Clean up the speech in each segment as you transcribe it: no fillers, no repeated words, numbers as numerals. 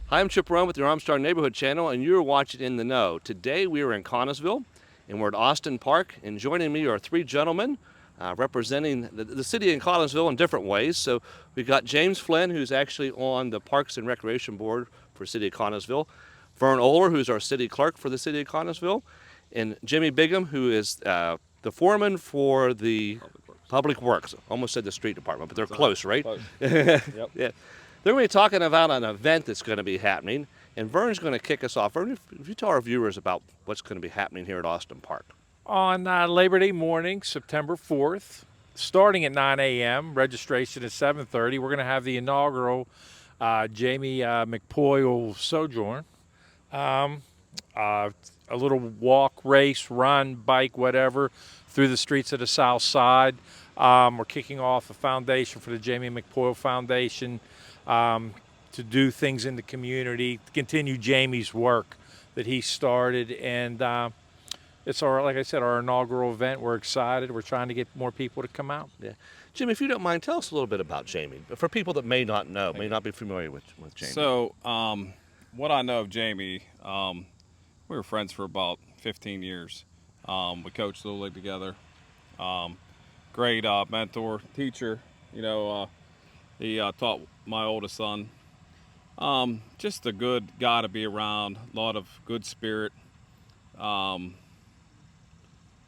Hi, I'm Chip Roan with your Armstrong Neighborhood Channel, and you're watching In the Know. Today we are in Connellsville, and we're at Austin Park, and joining me are three gentlemen representing the city in Connellsville in different ways. So we've got James Flynn, who's actually on the Parks and Recreation Board for City of Connellsville, Vern Oler, who's our city clerk for the City of Connellsville, and Jimmy Bigham, who is the foreman for the Public Works. Almost said the street department, but they're close, right? Close. Yep. Yeah. They're going to be talking about an event that's going to be happening, and Vern's going to kick us off. Vern, if you tell our viewers about what's going to be happening here at Austin Park. On Labor Day morning, September 4th, starting at 9 a.m., registration at 7:30, we're going to have the inaugural Jamie McPoyle Sojourn. A little walk, race, run, bike, whatever, through the streets of the South Side. We're kicking off a foundation for the Jamie McPoyle Foundation to do things in the community, to continue Jamie's work that he started. And it's like I said, our inaugural event. We're excited. We're trying to get more people to come out. Yeah. Jim, if you don't mind, tell us a little bit about Jamie, for people that may not know, may not be familiar with Jamie. So, what I know of Jamie, we were friends for about 15 years. We coached Little League together. Great mentor, teacher. You know, he taught my oldest son. Just a good guy to be around. A lot of good spirit. Always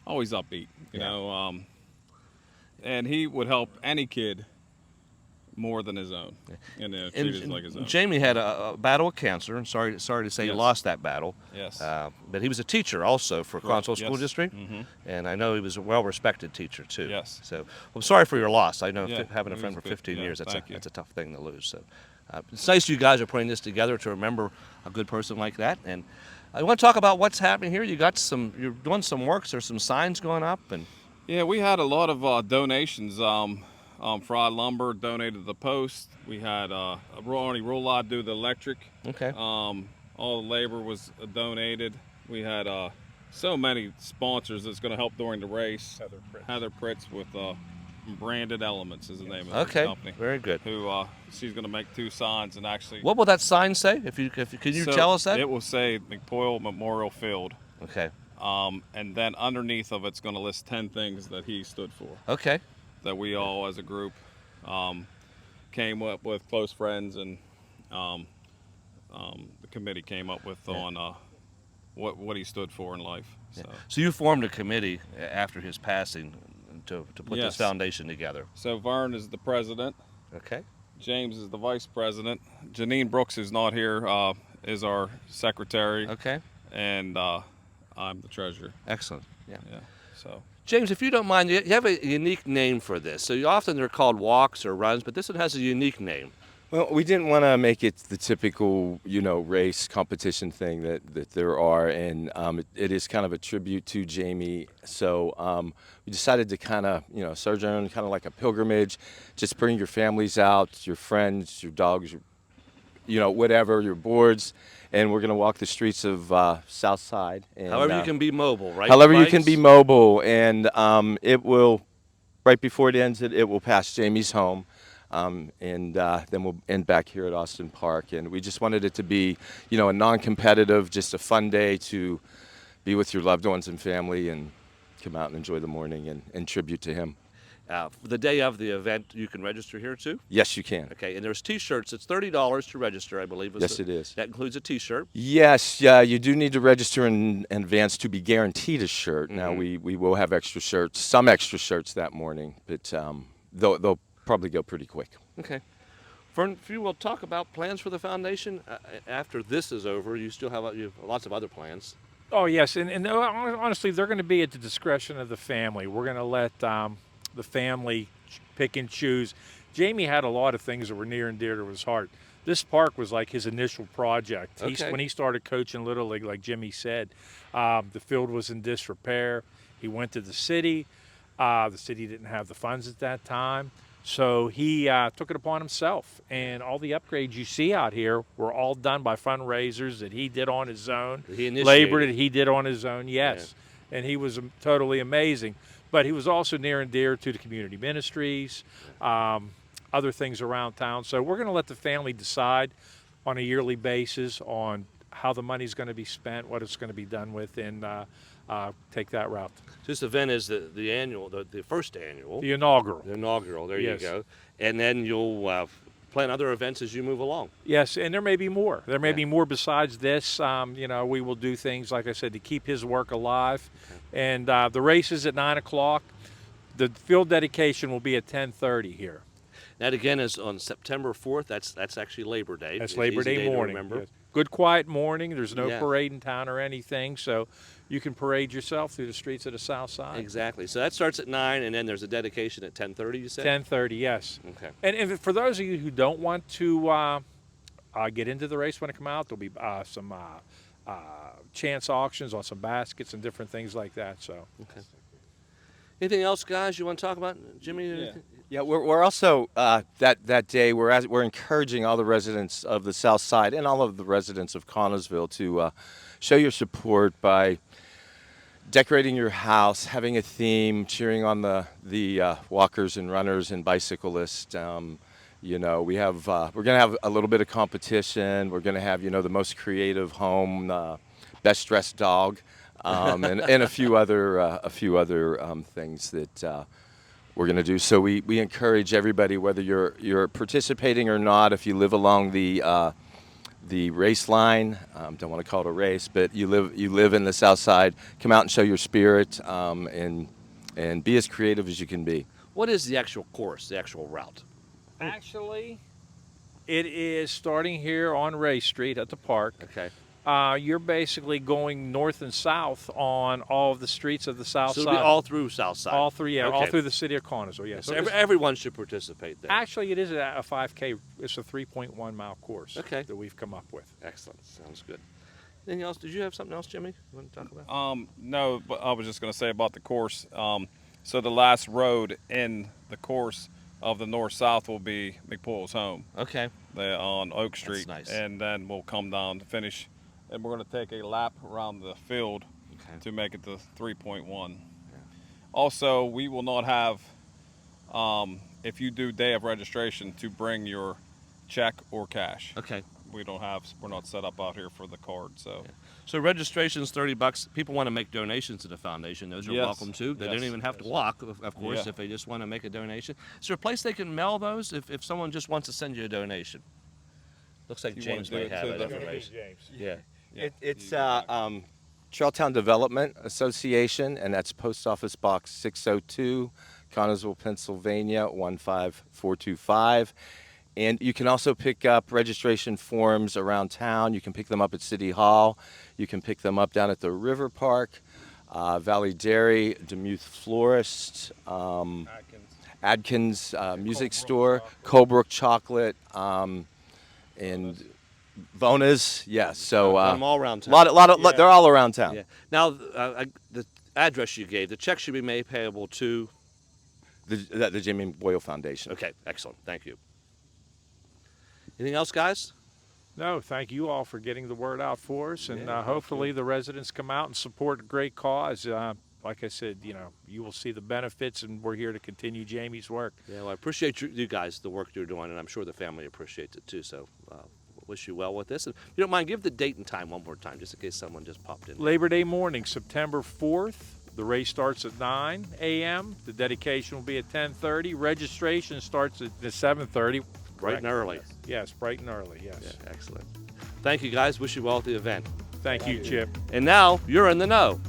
upbeat. You know, and he would help any kid more than his own, and treat it like his own. Jamie had a battle with cancer, and sorry to say he lost that battle. Yes. But he was a teacher also for Connellsville School District, and I know he was a well-respected teacher too. Yes. So I'm sorry for your loss. I know Yeah, having a it friend was for good. 15 Yeah, years, that's thank a tough thing to lose. So it's nice you guys are putting this together to remember a good person like that. And I want to talk about what's happening here. You're doing some work. There's some signs going up, and Yeah, we had a lot of donations. Fried Lumber donated the post. We had Ronnie Roulade do the electric. okay. All the labor was donated. We had so many sponsors that's going to help during the race. Heather Pritz with Branded Elements is the name of the company. Very good. Who she's going to make two signs and actually. What will that sign say? Can you tell us that? It will say McPoyle Memorial Field. Okay. And then underneath of it's going to list 10 things that he stood for. Okay. That we all as a group came up with, close friends, and the committee came up with on what he stood for in life. So you formed a committee after his passing to put this foundation together. So Vern is the president. Okay. James is the vice president. Janine Brooks is not here, is our secretary. Okay. And I'm the treasurer. Excellent. Yeah. So. James, if you don't mind, you have a unique name for this. So often they're called walks or runs, but this one has a unique name. Well, we didn't want to make it the typical, race competition thing that there are, and it is kind of a tribute to Jamie. So we decided to kind of, sojourn, kind of like a pilgrimage. Just bring your families out, your friends, your dogs, whatever, your boards, and we're going to walk the streets of South Side. And, however you can be mobile, right? However you can be mobile, and it will, right before it ends, it will pass Jamie's home. And then we'll end back here at Austin Park. And we just wanted it to be, a non-competitive, just a fun day to be with your loved ones and family and come out and enjoy the morning and tribute to him. The day of the event, you can register here too? Yes, you can. Okay, and there's T-shirts. It's $30 to register, I believe. Yes, it is. That includes a T-shirt. Yes, you do need to register in advance to be guaranteed a shirt. Now, we will have extra shirts, some extra shirts that morning, but they'll probably go pretty quick. Okay. Vern, if you will talk about plans for the foundation, after this is over, you still have lots of other plans. Oh, yes, and honestly, they're going to be at the discretion of the family. We're going to let the family pick and choose. Jamie had a lot of things that were near and dear to his heart. This park was like his initial project. Okay. When he started coaching Little League, like Jimmy said, the field was in disrepair. He went to the city. The city didn't have the funds at that time. So he took it upon himself, and all the upgrades you see out here were all done by fundraisers that he did on his own. He initiated. Labor that he did on his own, yes. Yeah. And he was totally amazing. But he was also near and dear to the community ministries, other things around town. So we're going to let the family decide. on a yearly basis on how the money's going to be spent, what it's going to be done with, and take that route. This event is the annual, the first annual. The inaugural. The inaugural, there Yes. you go. And then you'll plan other events as you move along. Yes, and there may be more. There may Yeah. be more besides this. You know, we will do things, like I said, to keep his work alive. Okay. And the race is at 9 o'clock. The field dedication will be at 10:30 here. That again is on September 4th. That's actually Labor Day. That's It's Labor easy Day to morning. remember. Yes. Good quiet morning. There's no Yeah. parade in town or anything, so you can parade yourself through the streets of the south side. Exactly. So that starts at 9, and then there's a dedication at 10:30. You said. 10:30, yes. Okay. And for those of you who don't want to get into the race when it come out, there'll be some chance auctions on some baskets and different things like that. So. Okay. Anything else, guys, you want to talk about, Jimmy? Yeah. Yeah, we're also that day we're encouraging all the residents of the South Side and all of the residents of Connellsville to show your support by decorating your house, having a theme, cheering on the walkers and runners and bicyclists. You know, we're gonna have a little bit of competition. We're gonna have the most creative home, best dressed dog, and a few other things that. We're going to do. So we encourage everybody, whether you're participating or not, if you live along the race line, don't want to call it a race, but you live in the South Side, come out and show your spirit, and be as creative as you can be. What is the actual course, the actual route? Actually, it is starting here on Ray Street at the park. Okay. You're basically going north and south on all of the streets of the south So side. it'll be all through South Side. All through, yeah, all Okay. through the city of Connellsville, yeah. So So everyone should participate there. actually, it is a 5K. It's a 3.1 mile course Okay. that we've come up with. Excellent. Sounds good. Anything else? Did you have something else, Jimmy, you want to talk about? No, but I was just going to say about the course. So the last road in the course of the north-south will be McPoyle's home Okay. on Oak Street. nice. And then we'll come down to finish. And we're going to take a lap around the field Okay. to make it to 3.1. Also, we will not have, if you do day of registration, to bring your check or cash. Okay. We're not set up out here for the card. So So registration's $30. People want to make donations to the foundation. Those are Yes. welcome too. They Yes. don't even have to walk, of course, Yeah. if they just want to make a donation. Is there a place they can mail those if someone just wants to send you a donation? Looks like You James wanna may do it have to that the- information. Yeah. It's Trailtown Development Association, and that's Post Office Box 602, Connellsville, Pennsylvania 15425. And you can also pick up registration forms around town. You can pick them up at City Hall. You can pick them up down at the River Park, Valley Dairy, Demuth Florist, Adkins Music Store, Colebrook Chocolate, and Vona's. Yes, so Got 'em all around town. they're all around town. Yeah. Now, the address you gave, the check should be made payable to. The Jamie McPoyle Foundation. Okay, excellent. Thank you. Anything else, guys? No, thank you all for getting the word out for us, and Yeah, hopefully the residents come out and support a great cause. Like I said, you will see the benefits, and we're here to continue Jamie's work. Yeah, well, I appreciate you guys, the work you're doing, and I'm sure the family appreciates it too. So, wish you well with this. And if you don't mind, give the date and time one more time, just in case someone just popped in. Labor Day morning, September 4th. The race starts at 9 a.m. The dedication will be at 10:30. Registration starts at 7:30. Bright and early. Yes, bright and early, yes. Yeah, excellent. Thank you, guys. Wish you well at the event. Thank you, Chip. And now you're in the know.